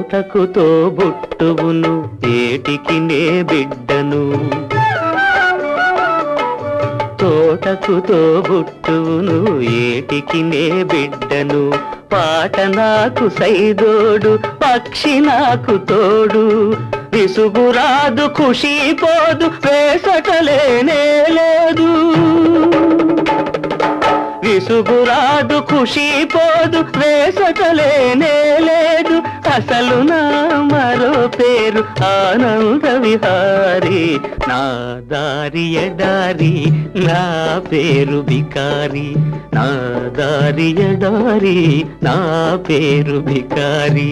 తోటకు తోబుట్టువును ఏటికి నే బిడ్డను తోటకు తోబుట్టువును ఏటికి నే బిడ్డను పాట నాకు సైదోడు పక్షి నాకు తోడు విసుగురాదు ఖుషీ పోదు వేసటలేనే లేదు విసుగురాదు ఖుషీ పోదు వేసటలేనే లేదు అసలు నా మరో పేరు ఆనంద విహారి నా దారి ఎడారి నా పేరు బికారి నా దారి ఎడారి నా పేరు బికారి